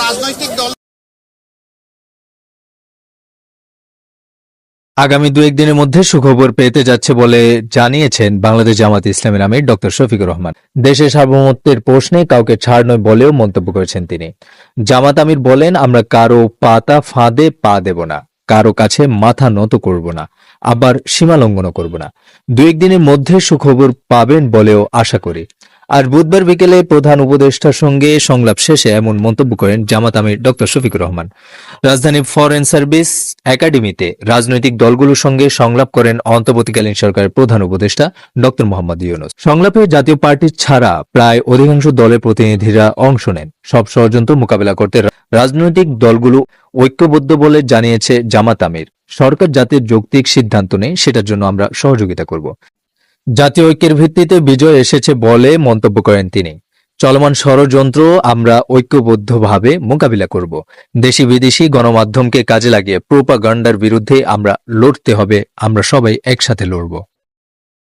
রাজনৈতিক দল আগামী 2-1 দিনের মধ্যে সুখবর পেতে যাচ্ছে বলে জানিয়েছেন বাংলাদেশ জামাত ইসলামের আমির ডক্টর শফিকুর রহমান। দেশের সার্বভৌমত্বের প্রশ্নে কাউকে ছাড় নয় বলেও মন্তব্য করেছেন তিনি। জামাত আমির বলেন, আমরা কারো পাতা ফাঁদে পা দেব না, কারো কাছে মাথা নত করব না, আবার সীমা লঙ্ঘনও করব না। 2-1 দিনের মধ্যে সুখবর পাবেন বলেও আশা করি। আর বুধবার বিকেলে প্রধান উপদেষ্টার সঙ্গে সংলাপ শেষে এমন মন্তব্য করেন জামাত আমির ডক্টর শফিকুর রহমান। রাজধানীর ফরেন সার্ভিস একাডেমিতে রাজনৈতিক দলগুলোর সঙ্গে সংলাপ করেন অন্তর্বর্তীকালীন সরকারের প্রধান উপদেষ্টা ডক্টর মোহাম্মদ ইউনূস। সংলাপে জাতীয় পার্টি ছাড়া প্রায় অধিকাংশ দলের প্রতিনিধিরা অংশ নেন। সব ষড়যন্ত্র মোকাবেলা করতে রাজনৈতিক দলগুলো ঐক্যবদ্ধ বলে জানিয়েছে জামাত আমির। সরকার যাতে যৌক্তিক সিদ্ধান্ত নেয় সেটার জন্য আমরা সহযোগিতা করব। জাতীয় ঐক্যের ভিত্তিতে বিজয় এসেছে বলে মন্তব্য করেন তিনি। চলমান ষড়যন্ত্র আমরা ঐক্যবদ্ধভাবে মোকাবিলা করব। দেশি বিদেশি গণমাধ্যমকে কাজে লাগিয়ে প্রোপাগান্ডার বিরুদ্ধে আমরা লড়তে হবে। আমরা সবাই একসাথে লড়ব।